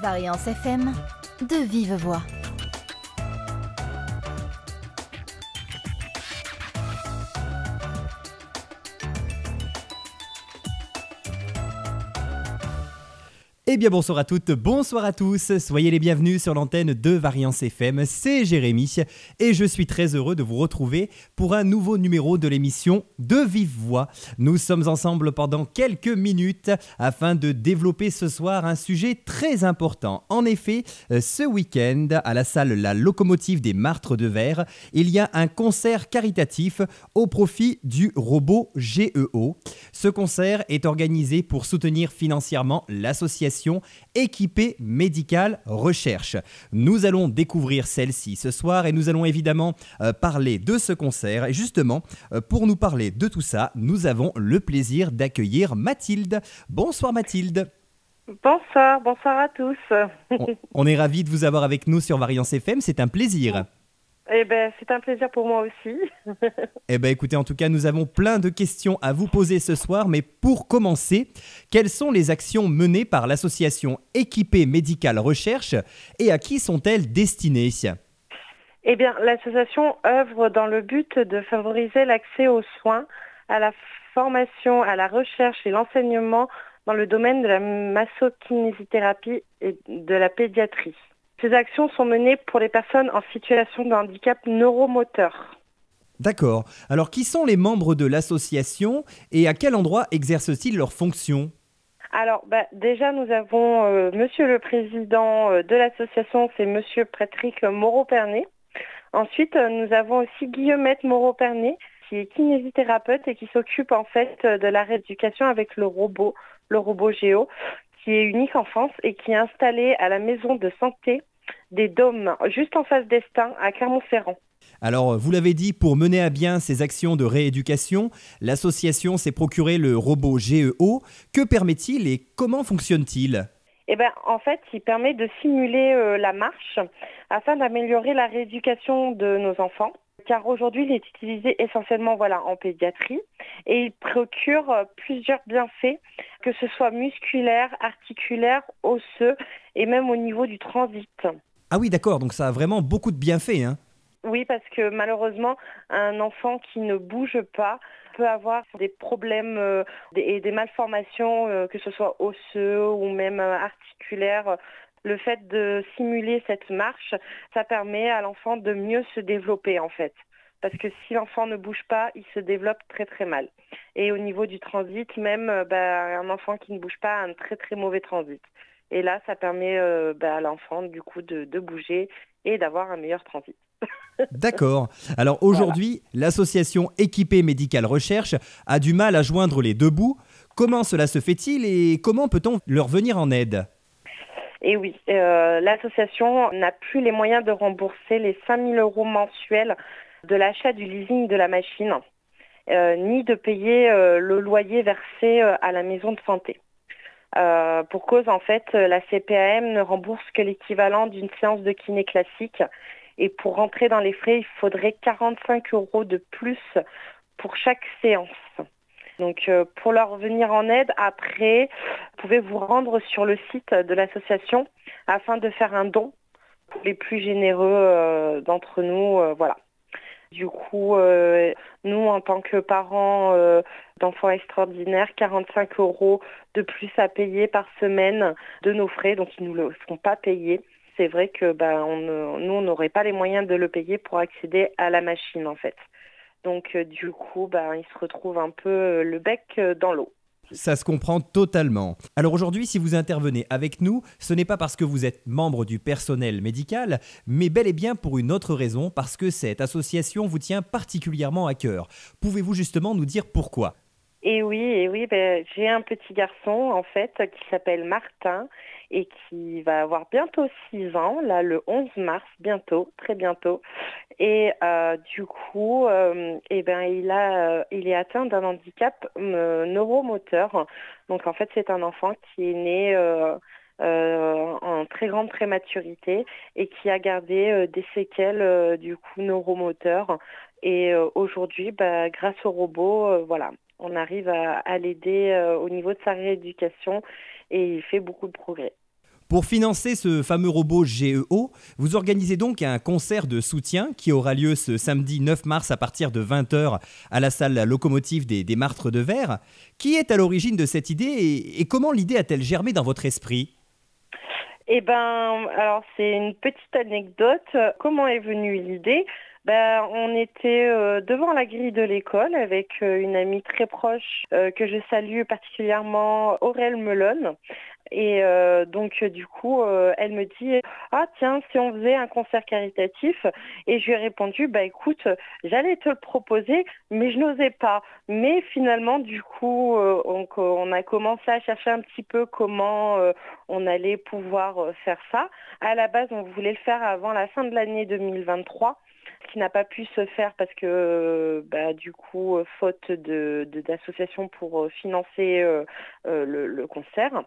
Variance FM, de vive voix. Eh bien bonsoir à toutes, bonsoir à tous, soyez les bienvenus sur l'antenne de Variance FM, c'est Jérémy et je suis très heureux de vous retrouver pour un nouveau numéro de l'émission De Vive Voix. Nous sommes ensemble pendant quelques minutes afin de développer ce soir un sujet très important. En effet, ce week-end, à la salle La Locomotive des Martres de Verre, il y a un concert caritatif au profit du robot GEO. Ce concert est organisé pour soutenir financièrement l'association Équipée Médicale Recherche. Nous allons découvrir celle-ci ce soir et nous allons évidemment parler de ce concert. Et justement, pour nous parler de tout ça, nous avons le plaisir d'accueillir Mathilde. Bonsoir Mathilde. Bonsoir à tous. On est ravis de vous avoir avec nous sur Variance FM, c'est un plaisir. Eh bien, c'est un plaisir pour moi aussi. Eh bien, écoutez, en tout cas, nous avons plein de questions à vous poser ce soir. Mais pour commencer, quelles sont les actions menées par l'association Équipée Médicale Recherche et à qui sont-elles destinées ? Eh bien, l'association œuvre dans le but de favoriser l'accès aux soins, à la formation, à la recherche et l'enseignement dans le domaine de la massokinésithérapie et de la pédiatrie. Ces actions sont menées pour les personnes en situation de handicap neuromoteur. D'accord. Alors, qui sont les membres de l'association et à quel endroit exercent-ils leurs fonctions ? Alors, déjà, nous avons Monsieur le Président de l'association, c'est Monsieur Patrick Moreau-Pernet. Ensuite, nous avons aussi Guillemette Moreau-Pernet, qui est kinésithérapeute et qui s'occupe en fait de la rééducation avec le robot Géo, qui est unique en France et qui est installé à la maison de santé des Dômes, juste en face d'Estaing, à Clermont-Ferrand. Alors, vous l'avez dit, pour mener à bien ces actions de rééducation, l'association s'est procuré le robot GEO. Que permet-il et comment fonctionne-t-il ? Eh bien, en fait, il permet de simuler la marche afin d'améliorer la rééducation de nos enfants. Car aujourd'hui, il est utilisé essentiellement en pédiatrie et il procure plusieurs bienfaits, que ce soit musculaire, articulaire, osseux et même au niveau du transit. Ah oui, d'accord, donc ça a vraiment beaucoup de bienfaits, hein ? Oui, parce que malheureusement, un enfant qui ne bouge pas peut avoir des problèmes et des malformations, que ce soit osseux ou même articulaires. Le fait de simuler cette marche, ça permet à l'enfant de mieux se développer en fait. Parce que si l'enfant ne bouge pas, il se développe très très mal. Et au niveau du transit, même un enfant qui ne bouge pas a un très très mauvais transit. Et là, ça permet à l'enfant du coup de bouger et d'avoir un meilleur transit. D'accord. Alors aujourd'hui, l'association Équipée Médicale Recherche a du mal à joindre les deux bouts. Comment cela se fait-il et comment peut-on leur venir en aide ? Et oui, l'association n'a plus les moyens de rembourser les 5 000 € mensuels de l'achat du leasing de la machine, ni de payer le loyer versé à la maison de santé. Pour cause, en fait, la CPAM ne rembourse que l'équivalent d'une séance de kiné classique. Et pour rentrer dans les frais, il faudrait 45 € de plus pour chaque séance. Donc, pour leur venir en aide, après, vous pouvez vous rendre sur le site de l'association afin de faire un don pour les plus généreux d'entre nous. Voilà. Du coup, nous, en tant que parents d'enfants extraordinaires, 45 € de plus à payer par semaine de nos frais, donc ils ne nous le font pas payer. C'est vrai que nous, on n'aurait pas les moyens de le payer pour accéder à la machine, en fait. Donc, du coup, ils se retrouvent un peu le bec dans l'eau. Ça se comprend totalement. Alors aujourd'hui, si vous intervenez avec nous, ce n'est pas parce que vous êtes membre du personnel médical, mais bel et bien pour une autre raison, parce que cette association vous tient particulièrement à cœur. Pouvez-vous justement nous dire pourquoi ? Et oui, j'ai un petit garçon en fait qui s'appelle Martin et qui va avoir bientôt 6 ans, là le 11 mars, bientôt, très bientôt. Et du coup, il est atteint d'un handicap neuromoteur. Donc en fait, c'est un enfant qui est né en très grande prématurité et qui a gardé des séquelles du coup neuromoteurs. Et aujourd'hui, grâce au robot, on arrive à l'aider au niveau de sa rééducation et il fait beaucoup de progrès. Pour financer ce fameux robot GEO, vous organisez donc un concert de soutien qui aura lieu ce samedi 9 mars à partir de 20h à la salle Locomotive des Martres de Verre. Qui est à l'origine de cette idée et comment l'idée a-t-elle germé dans votre esprit ? Eh ben, alors c'est une petite anecdote. Comment est venue l'idée? On était devant la grille de l'école avec une amie très proche que je salue particulièrement, Aurel Melon. Et du coup, elle me dit «Ah tiens, si on faisait un concert caritatif?» Et je lui ai répondu «Écoute, j'allais te le proposer, mais je n'osais pas.» Mais finalement, du coup, on a commencé à chercher un petit peu comment on allait pouvoir faire ça. À la base, on voulait le faire avant la fin de l'année 2023. Ce qui n'a pas pu se faire parce que du coup faute d'associations pour financer le concert.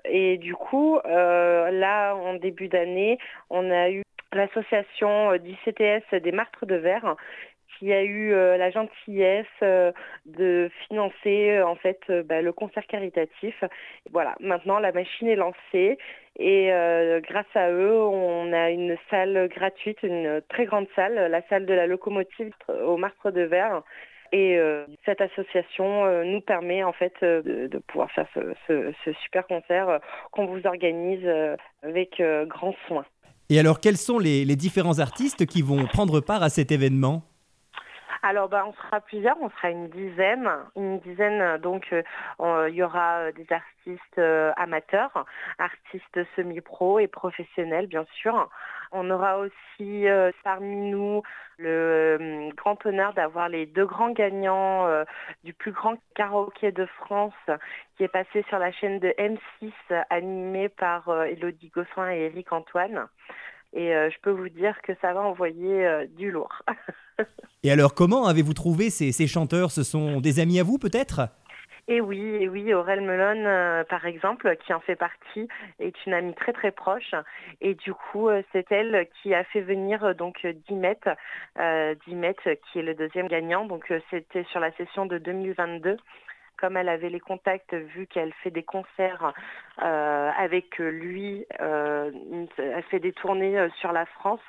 Et du coup là en début d'année on a eu l'association d'ICTS des Martres de Verre qui a eu la gentillesse de financer le concert caritatif. Voilà, maintenant la machine est lancée et grâce à eux, on a une salle gratuite, une très grande salle, la salle de la Locomotive au Martres de Verre. Et cette association nous permet en fait de pouvoir faire ce super concert qu'on vous organise avec grand soin. Et alors, quels sont les différents artistes qui vont prendre part à cet événement ? Alors on sera plusieurs, on sera une dizaine, donc il y aura des artistes amateurs, artistes semi-pro et professionnels bien sûr. On aura aussi parmi nous le grand honneur d'avoir les 2 grands gagnants du plus grand karaoké de France qui est passé sur la chaîne de M6 animé par Élodie Gossuin et Éric Antoine. Et je peux vous dire que ça va envoyer du lourd. Et alors, comment avez-vous trouvé ces chanteurs ? Ce sont des amis à vous, peut-être ? Et oui, Aurel Melon, par exemple, qui en fait partie, est une amie très très proche. Et du coup, c'est elle qui a fait venir donc Dimet, qui est le 2e gagnant. Donc c'était sur la session de 2022. Comme elle avait les contacts, vu qu'elle fait des concerts avec lui, elle fait des tournées sur la France.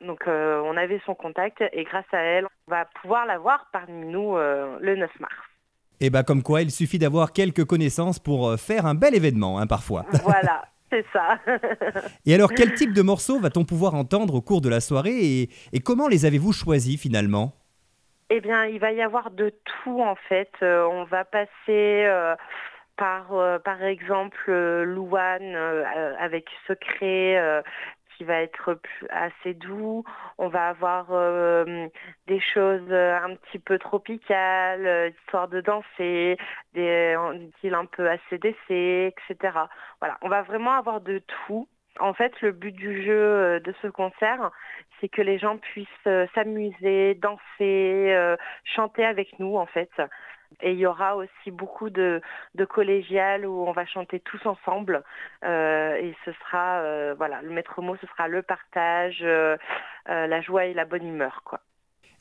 Donc on avait son contact et grâce à elle, on va pouvoir la voir parmi nous le 9 mars. Et comme quoi, il suffit d'avoir quelques connaissances pour faire un bel événement, parfois. Voilà, c'est ça. Et alors, quel type de morceaux va-t-on pouvoir entendre au cours de la soirée et comment les avez-vous choisis finalement ? Eh bien, il va y avoir de tout en fait. On va passer par exemple Louane avec Secret qui va être assez doux. On va avoir des choses un petit peu tropicales, histoire de danser, des styles un peu AC/DC, etc. Voilà, on va vraiment avoir de tout. En fait, le but du jeu de ce concert, c'est que les gens puissent s'amuser, danser, chanter avec nous, en fait. Et il y aura aussi beaucoup de collégiales où on va chanter tous ensemble. Et ce sera, le maître mot, ce sera le partage, la joie et la bonne humeur, quoi.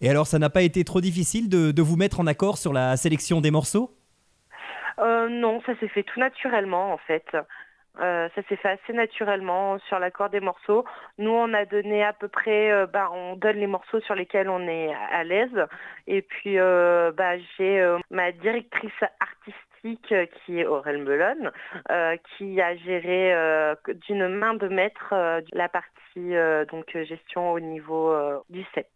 Et alors, ça n'a pas été trop difficile de vous mettre en accord sur la sélection des morceaux ? Non, ça s'est fait tout naturellement, en fait. Ça s'est fait assez naturellement sur l'accord des morceaux. Nous, on a donné à peu près, on donne les morceaux sur lesquels on est à l'aise. Et puis, j'ai ma directrice artistique qui est Aurel Melon, qui a géré d'une main de maître la partie gestion au niveau du set.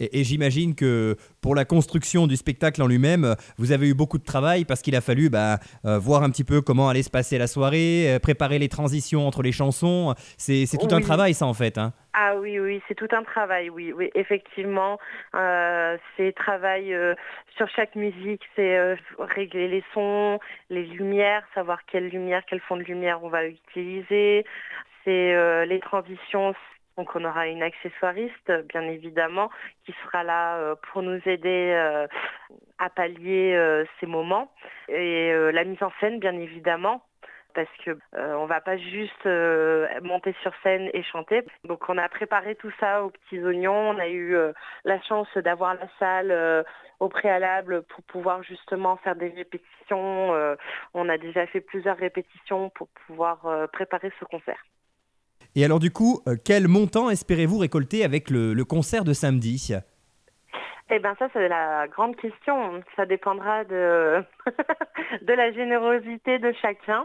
Et j'imagine que pour la construction du spectacle en lui-même, vous avez eu beaucoup de travail parce qu'il a fallu voir un petit peu comment allait se passer la soirée, préparer les transitions entre les chansons. C'est tout un travail, ça, en fait. Ah oui, c'est tout un travail, oui, effectivement. C'est travail sur chaque musique, c'est régler les sons, les lumières, savoir quelle fond de lumière on va utiliser. C'est les transitions. Donc on aura une accessoiriste, bien évidemment, qui sera là pour nous aider à pallier ces moments. Et la mise en scène, bien évidemment. parce que on va pas juste monter sur scène et chanter. Donc on a préparé tout ça aux petits oignons. On a eu la chance d'avoir la salle au préalable pour pouvoir justement faire des répétitions. On a déjà fait plusieurs répétitions pour pouvoir préparer ce concert. Et alors du coup, quel montant espérez-vous récolter avec le concert de samedi ? Eh bien ça, c'est la grande question. Ça dépendra de, de la générosité de chacun.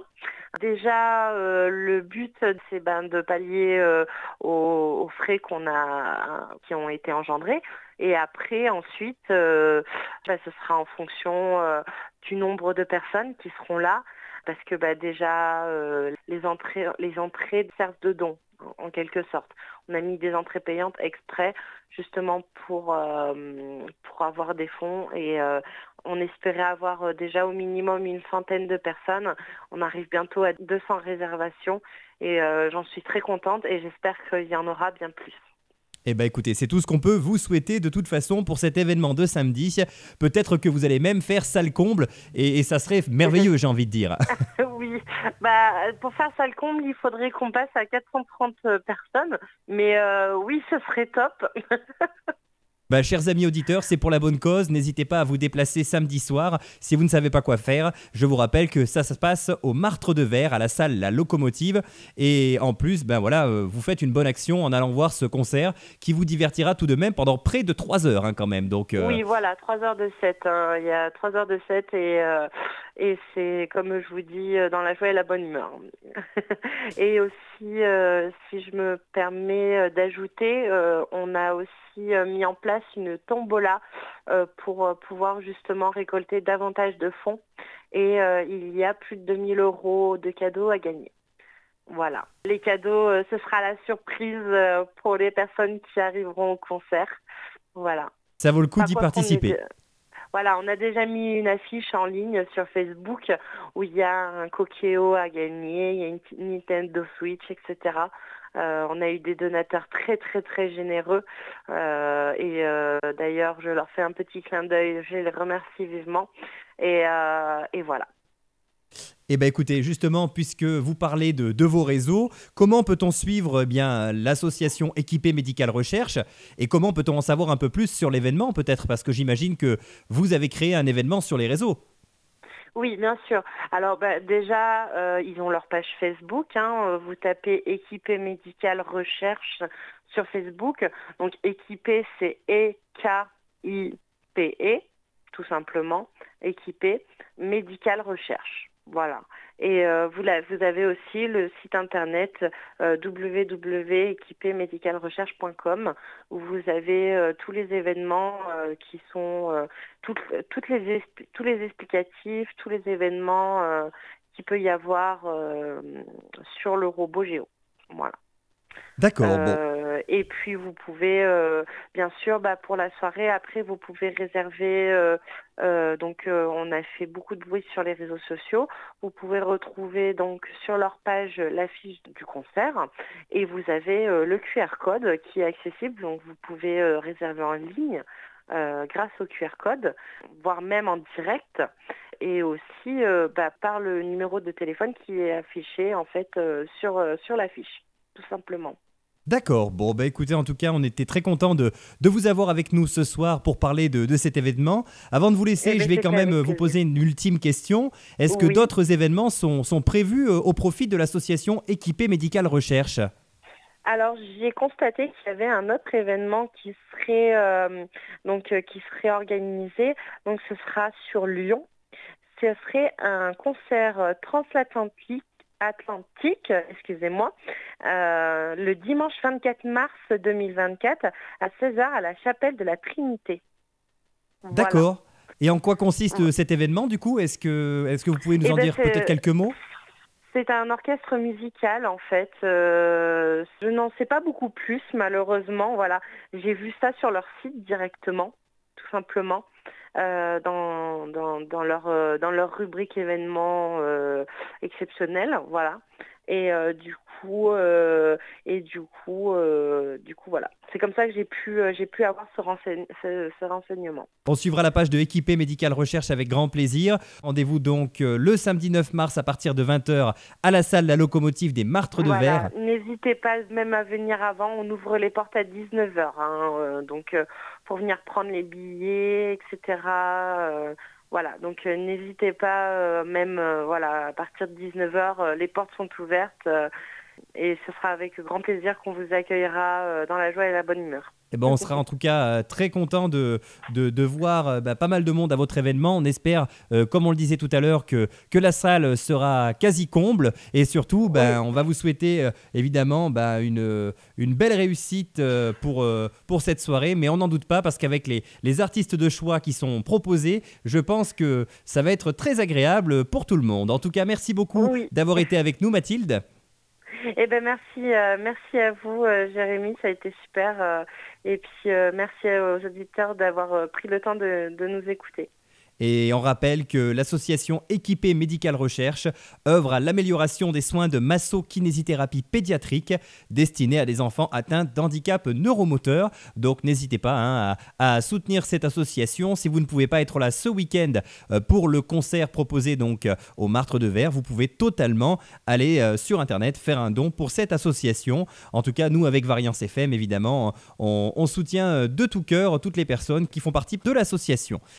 Déjà, le but, c'est de pallier aux frais qui ont été engendrés. Et après, ensuite, ce sera en fonction du nombre de personnes qui seront là. Parce que déjà, les entrées servent de dons, en quelque sorte. On a mis des entrées payantes exprès, justement pour avoir des fonds. Et on espérait avoir déjà au minimum une centaine de personnes. On arrive bientôt à 200 réservations. Et j'en suis très contente et j'espère qu'il y en aura bien plus. Eh bien écoutez, c'est tout ce qu'on peut vous souhaiter de toute façon pour cet événement de samedi. Peut-être que vous allez même faire salle comble et ça serait merveilleux, j'ai envie de dire. Oui, pour faire salle comble, il faudrait qu'on passe à 430 personnes. Mais oui, ce serait top. Chers amis auditeurs, c'est pour la bonne cause. N'hésitez pas à vous déplacer samedi soir. Si vous ne savez pas quoi faire, je vous rappelle que ça se passe au Martre de Verre, à la salle La Locomotive. Et en plus, vous faites une bonne action en allant voir ce concert qui vous divertira tout de même pendant près de 3 heures quand même. Donc, Oui, voilà, 3 heures de set. Il y a 3 heures de set et c'est, comme je vous dis, dans la joie et la bonne humeur. Et aussi, si je me permets d'ajouter, on a aussi mis en place une tombola pour pouvoir justement récolter davantage de fonds. Et il y a plus de 2 000 € de cadeaux à gagner. Voilà. Les cadeaux, ce sera la surprise pour les personnes qui arriveront au concert. Voilà. Ça vaut le coup d'y participer. Voilà, on a déjà mis une affiche en ligne sur Facebook où il y a un Cookéo à gagner, il y a une Nintendo Switch, etc. On a eu des donateurs très très très généreux et d'ailleurs je leur fais un petit clin d'œil, je les remercie vivement et voilà. Eh bien écoutez, justement, puisque vous parlez de vos réseaux, comment peut-on suivre l'association Équipée Médicale Recherche et comment peut-on en savoir un peu plus sur l'événement peut-être, parce que j'imagine que vous avez créé un événement sur les réseaux. Oui, bien sûr. Alors déjà, ils ont leur page Facebook. Vous tapez Équipée Médicale Recherche sur Facebook. Donc Équipée, c'est E-K-I-P-E, tout simplement. Équipée Médicale Recherche. Voilà. Et vous avez aussi le site internet www.équipémédicalerecherche.com où vous avez tous les événements qui sont tous les explicatifs, tous les événements qu'il peut y avoir sur le robot Géo. Voilà. D'accord, bon. Et puis vous pouvez, bien sûr, pour la soirée, après vous pouvez réserver, on a fait beaucoup de bruit sur les réseaux sociaux, vous pouvez retrouver donc sur leur page l'affiche du concert et vous avez le QR code qui est accessible, donc vous pouvez réserver en ligne grâce au QR code, voire même en direct et aussi par le numéro de téléphone qui est affiché en fait sur l'affiche, tout simplement. D'accord, bon écoutez, en tout cas on était très contents de vous avoir avec nous ce soir pour parler de cet événement. Avant de vous laisser, je vais quand même vous poser une ultime question. Est-ce que d'autres événements sont prévus au profit de l'association Équipée Médicale Recherche ? Alors j'ai constaté qu'il y avait un autre événement qui serait organisé, donc ce sera sur Lyon. Ce serait un concert transatlantique, le dimanche 24 mars 2024 à 16h à la chapelle de la Trinité. Voilà. D'accord. Et en quoi consiste cet événement du coup ? Est-ce que vous pouvez nous en dire peut-être quelques mots ? C'est un orchestre musical en fait. Je n'en sais pas beaucoup plus malheureusement. Voilà, j'ai vu ça sur leur site directement, tout simplement. Dans leur rubrique événements exceptionnels, voilà. Et du voilà. C'est comme ça que j'ai pu avoir ce renseignement. On suivra la page de Équipé Médical Recherche avec grand plaisir. Rendez-vous donc le samedi 9 mars à partir de 20h à la salle La Locomotive des Martres de Verre. N'hésitez pas même à venir avant, on ouvre les portes à 19h, donc pour venir prendre les billets, etc. Voilà, donc n'hésitez pas, à partir de 19h, les portes sont ouvertes et ce sera avec grand plaisir qu'on vous accueillera dans la joie et la bonne humeur. On sera en tout cas très content de voir pas mal de monde à votre événement. On espère, comme on le disait tout à l'heure, que la salle sera quasi comble. Et surtout, on va vous souhaiter évidemment une belle réussite pour cette soirée. Mais on n'en doute pas parce qu'avec les artistes de choix qui sont proposés, je pense que ça va être très agréable pour tout le monde. En tout cas, merci beaucoup d'avoir été avec nous, Mathilde. Merci à vous, Jérémy, ça a été super. Et puis merci aux auditeurs d'avoir pris le temps de nous écouter. Et on rappelle que l'association Équipé Médical Recherche œuvre à l'amélioration des soins de masso-kinésithérapie pédiatrique destinés à des enfants atteints d'handicap neuromoteur. Donc n'hésitez pas à soutenir cette association. Si vous ne pouvez pas être là ce week-end pour le concert proposé donc au Martres de Verre, vous pouvez totalement aller sur Internet faire un don pour cette association. En tout cas, nous avec Variance FM, évidemment, on soutient de tout cœur toutes les personnes qui font partie de l'association.